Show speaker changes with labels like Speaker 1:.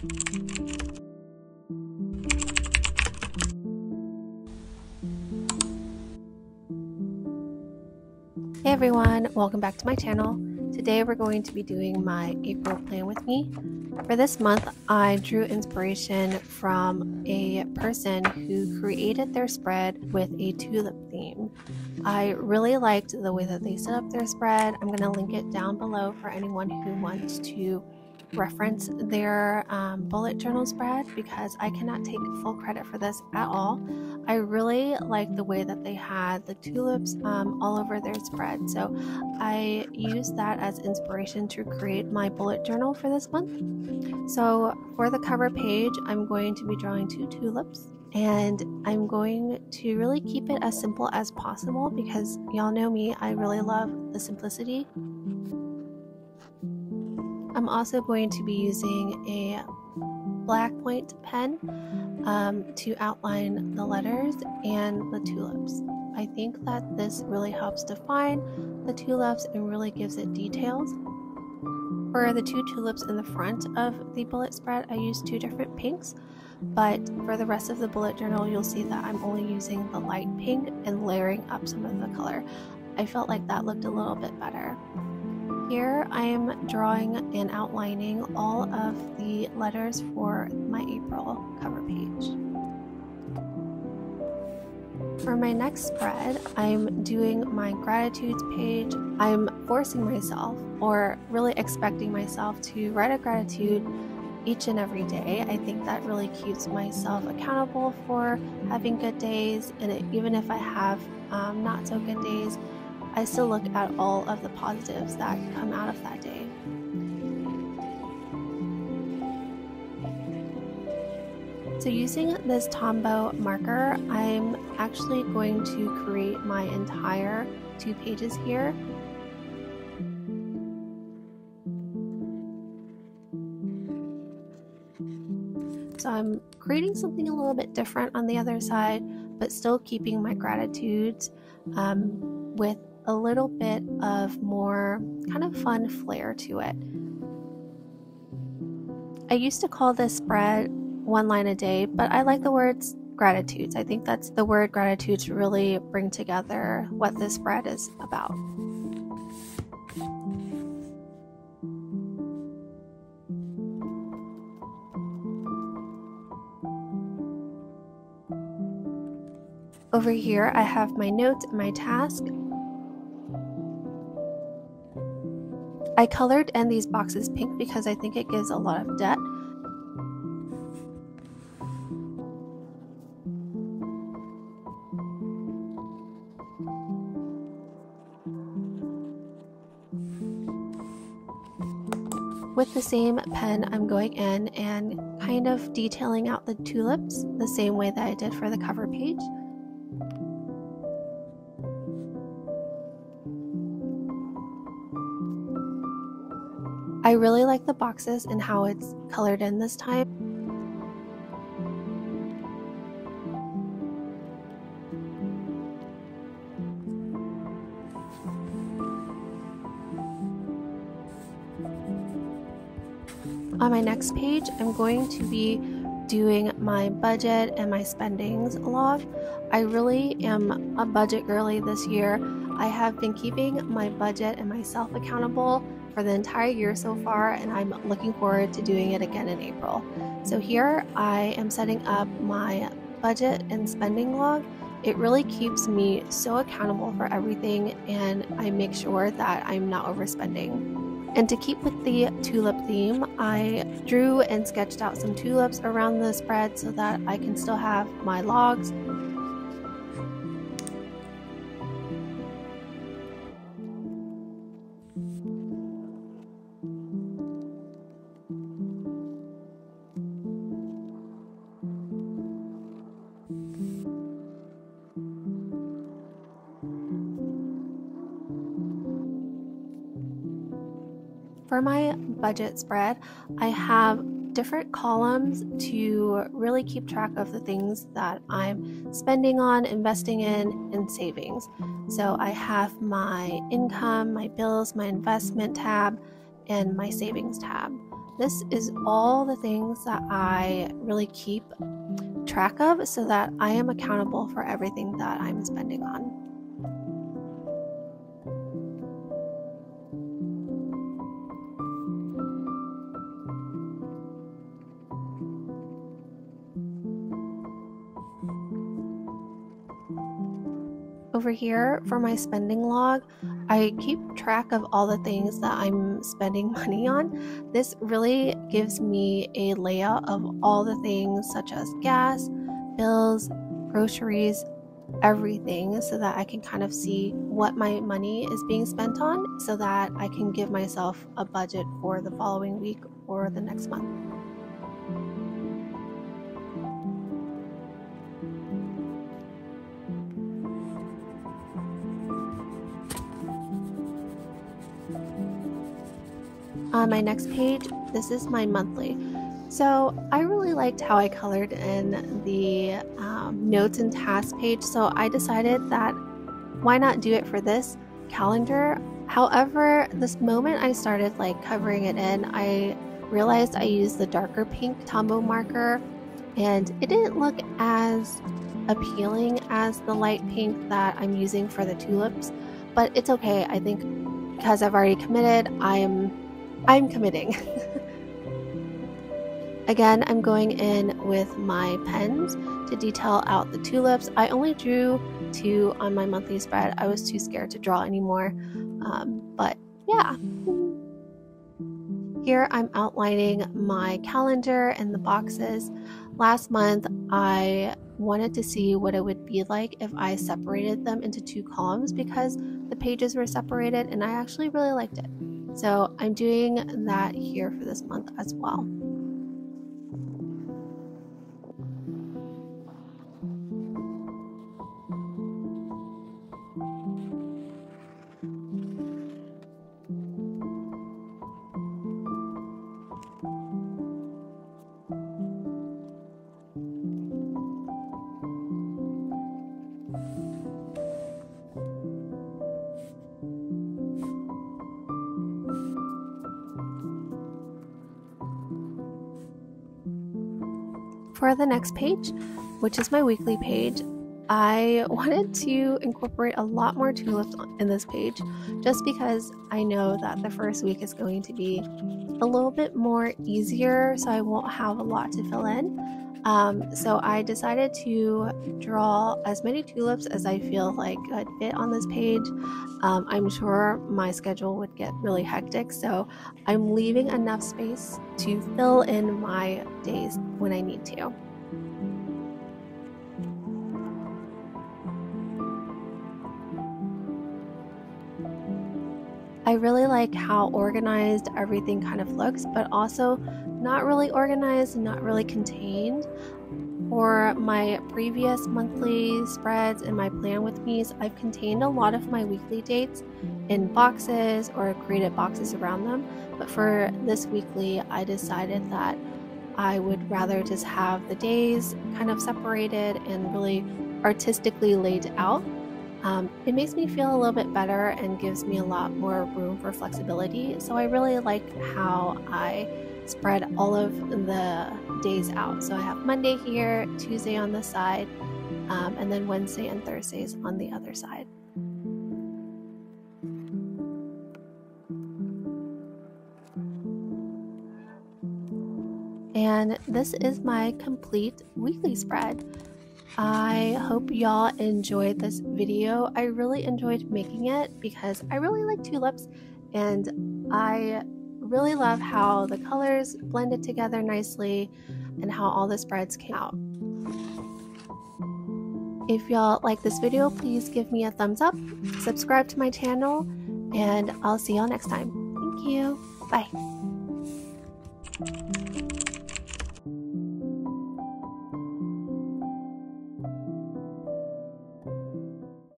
Speaker 1: Hey everyone, welcome back to my channel. Today we're going to be doing my April plan with me. For this month, I drew inspiration from a person who created their spread with a tulip theme. I really liked the way that they set up their spread. I'm going to link it down below for anyone who wants to reference their bullet journal spread, because I cannot take full credit for this at all. I really like the way that they had the tulips all over their spread, so I used that as inspiration to create my bullet journal for this month. So for the cover page, I'm going to be drawing 2 tulips, and I'm going to really keep it as simple as possible because y'all know me, I really love the simplicity. I'm also going to be using a black point pen to outline the letters and the tulips. I think that this really helps define the tulips and really gives it details. For the 2 tulips in the front of the bullet spread, I used 2 different pinks, but for the rest of the bullet journal, you'll see that I'm only using the light pink and layering up some of the color. I felt like that looked a little bit better. Here I am drawing and outlining all of the letters for my April cover page. For my next spread, I'm doing my gratitudes page. I'm forcing myself, or really expecting myself, to write a gratitude each and every day. I think that really keeps myself accountable for having good days, and even if I have not so good days, I still look at all of the positives that come out of that day. So using this Tombow marker, I'm actually going to create my entire 2 pages here. So I'm creating something a little bit different on the other side, but still keeping my gratitudes with a little bit of more kind of fun flair to it. I used to call this spread 1 line a day, but I like the words gratitudes. I think that's the word gratitudes really bring together what this spread is about. Over here I have my notes and my task. I colored in these boxes pink because I think it gives a lot of depth. With the same pen, I'm going in and kind of detailing out the tulips the same way that I did for the cover page. I really like the boxes and how it's colored in this time. On my next page, I'm going to be doing my budget and my spendings log. I really am a budget girly this year. I have been keeping my budget and myself accountable for the entire year so far, and I'm looking forward to doing it again in April. So here I am setting up my budget and spending log. It really keeps me so accountable for everything, and I make sure that I'm not overspending. And to keep with the tulip theme, I drew and sketched out some tulips around the spread so that I can still have my logs. For my budget spread, I have different columns to really keep track of the things that I'm spending on, investing in, and savings. So I have my income, my bills, my investment tab, and my savings tab. This is all the things that I really keep track of so that I am accountable for everything that I'm spending on. Over here for my spending log, I keep track of all the things that I'm spending money on. This really gives me a layout of all the things such as gas, bills, groceries, everything, so that I can kind of see what my money is being spent on so that I can give myself a budget for the following week or the next month. On my next page, this is my monthly. So I really liked how I colored in the notes and tasks page, so I decided that why not do it for this calendar. However, this moment I started covering it in, I realized I used the darker pink Tombow marker and it didn't look as appealing as the light pink that I'm using for the tulips, but it's okay. I think because I've already committed, I'm committing. Again, I'm going in with my pens to detail out the tulips. I only drew 2 on my monthly spread. I was too scared to draw anymore. But yeah. Here I'm outlining my calendar and the boxes. Last month, I wanted to see what it would be like if I separated them into 2 columns because the pages were separated and I actually really liked it. So I'm doing that here for this month as well. For the next page, which is my weekly page, I wanted to incorporate a lot more tulips in this page just because I know that the first week is going to be a little bit more easier, so I won't have a lot to fill in. So I decided to draw as many tulips as I feel like could fit on this page. I'm sure my schedule would get really hectic, so I'm leaving enough space to fill in my days when I need to. I really like how organized everything kind of looks, but also not really organized and not really contained. For my previous monthly spreads and my plan with me's, I've contained a lot of my weekly dates in boxes or created boxes around them. But for this weekly, I decided that I would rather just have the days kind of separated and really artistically laid out. It makes me feel a little bit better and gives me a lot more room for flexibility. So I really like how I spread all of the days out. So I have Monday here, Tuesday on the side, and then Wednesday and Thursdays on the other side. And this is my complete weekly spread. I hope y'all enjoyed this video. I really enjoyed making it because I really like tulips and I really love how the colors blended together nicely and how all the spreads came out. If y'all like this video, please give me a thumbs up, subscribe to my channel, and I'll see y'all next time. Thank you. Bye.